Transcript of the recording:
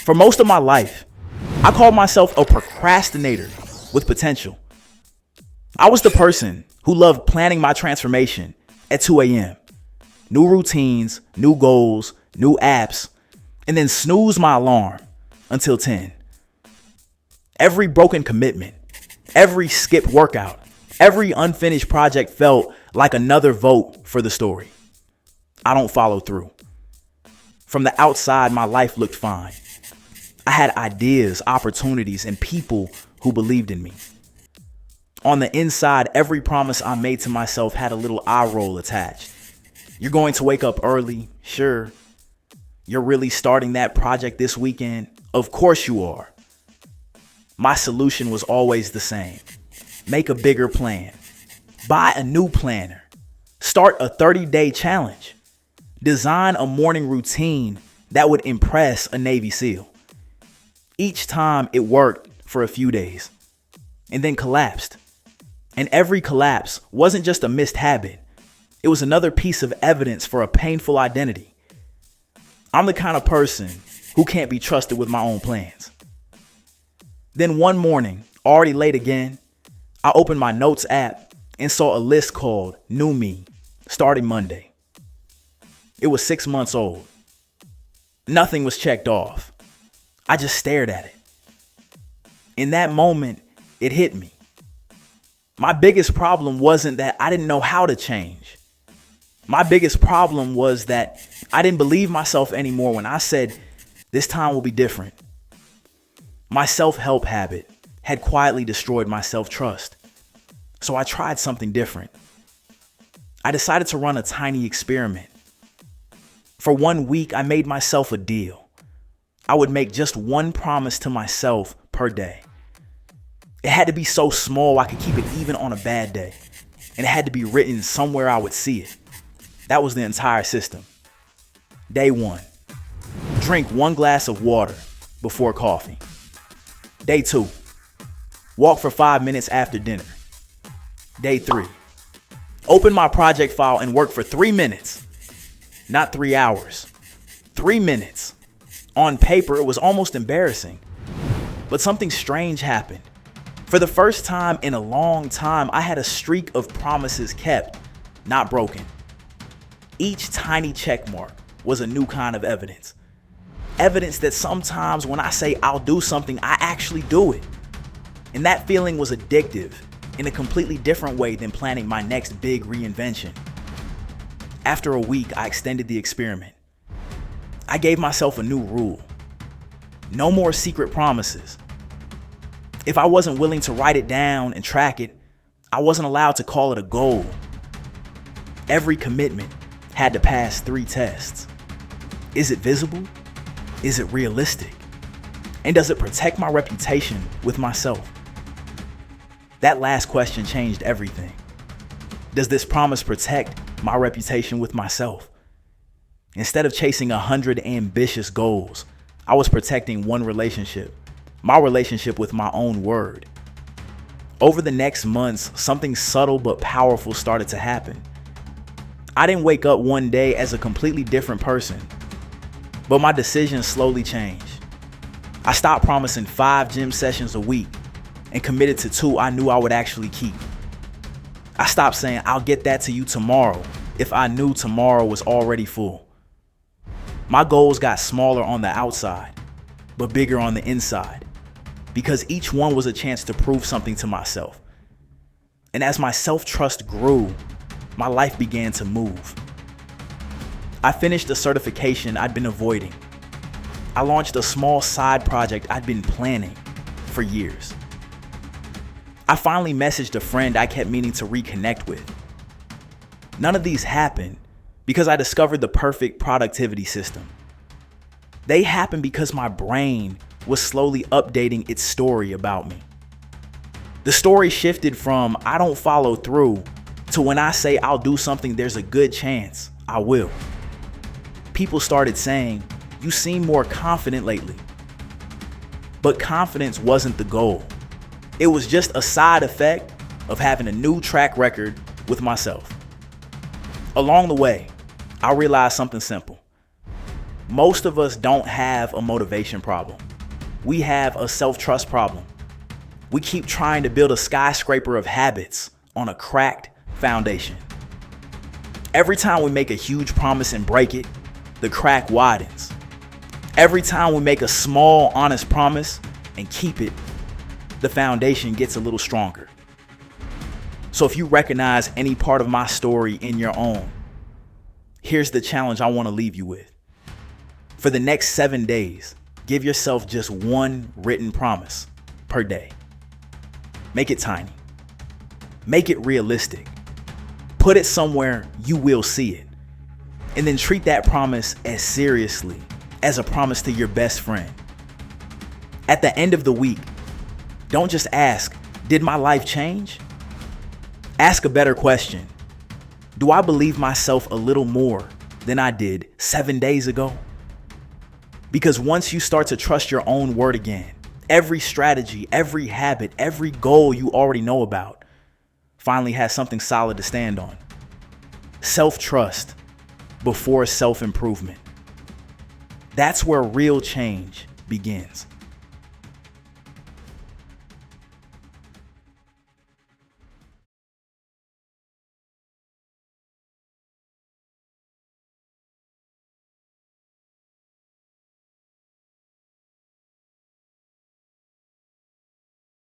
For most of my life, I called myself a procrastinator with potential. I was the person who loved planning my transformation at 2 a.m. New routines, new goals, new apps, and then snooze my alarm until 10. Every broken commitment, every skipped workout, every unfinished project felt like another vote for the story. I don't follow through. From the outside, my life looked fine. I had ideas, opportunities, and people who believed in me. On the inside, every promise I made to myself had a little eye roll attached. You're going to wake up early, sure. You're really starting that project this weekend? Of course you are. My solution was always the same. Make a bigger plan. Buy a new planner. Start a 30-day challenge. Design a morning routine that would impress a Navy SEAL. Each time it worked for a few days and then collapsed. And every collapse wasn't just a missed habit. It was another piece of evidence for a painful identity. I'm the kind of person who can't be trusted with my own plans. Then one morning, already late again, I opened my notes app and saw a list called New Me, starting Monday. It was 6 months old. Nothing was checked off. I just stared at it. In that moment, it hit me. My biggest problem wasn't that I didn't know how to change. My biggest problem was that I didn't believe myself anymore when I said, this time will be different. My self-help habit had quietly destroyed my self-trust. So I tried something different. I decided to run a tiny experiment. For 1 week, I made myself a deal. I would make just one promise to myself per day. It had to be so small I could keep it even on a bad day. And it had to be written somewhere I would see it. That was the entire system. Day 1, drink 1 glass of water before coffee. Day 2, walk for 5 minutes after dinner. Day 3, open my project file and work for 3 minutes. Not 3 hours. 3 minutes. On paper, it was almost embarrassing. But something strange happened. For the first time in a long time, I had a streak of promises kept, not broken. Each tiny check mark was a new kind of evidence. Evidence that sometimes when I say I'll do something, I actually do it. And that feeling was addictive in a completely different way than planning my next big reinvention. After a week, I extended the experiment. I gave myself a new rule. No more secret promises. If I wasn't willing to write it down and track it, I wasn't allowed to call it a goal. Every commitment had to pass 3 tests. Is it visible? Is it realistic? And does it protect my reputation with myself? That last question changed everything. Does this promise protect my reputation with myself? Instead of chasing 100 ambitious goals, I was protecting one relationship, my relationship with my own word. Over the next months, something subtle but powerful started to happen. I didn't wake up one day as a completely different person, but my decisions slowly changed. I stopped promising 5 gym sessions a week and committed to 2 I knew I would actually keep. I stopped saying I'll get that to you tomorrow if I knew tomorrow was already full. My goals got smaller on the outside, but bigger on the inside, because each one was a chance to prove something to myself. And as my self-trust grew, my life began to move. I finished a certification I'd been avoiding. I launched a small side project I'd been planning for years. I finally messaged a friend I kept meaning to reconnect with. None of these happened because I discovered the perfect productivity system. They happened because my brain was slowly updating its story about me. The story shifted from I don't follow through to when I say I'll do something, there's a good chance I will. People started saying, you seem more confident lately. But confidence wasn't the goal. It was just a side effect of having a new track record with myself. Along the way, I realized something simple. Most of us don't have a motivation problem. We have a self-trust problem. We keep trying to build a skyscraper of habits on a cracked foundation. Every time we make a huge promise and break it, the crack widens. Every time we make a small, honest promise and keep it, the foundation gets a little stronger. So if you recognize any part of my story in your own, here's the challenge I want to leave you with. For the next 7 days, give yourself just one written promise per day. Make it tiny. Make it realistic. Put it somewhere you will see it. And then treat that promise as seriously as a promise to your best friend. At the end of the week, don't just ask, did my life change? Ask a better question. Do I believe myself a little more than I did 7 days ago? Because once you start to trust your own word again, every strategy, every habit, every goal you already know about finally has something solid to stand on. Self-trust before self-improvement. That's where real change begins.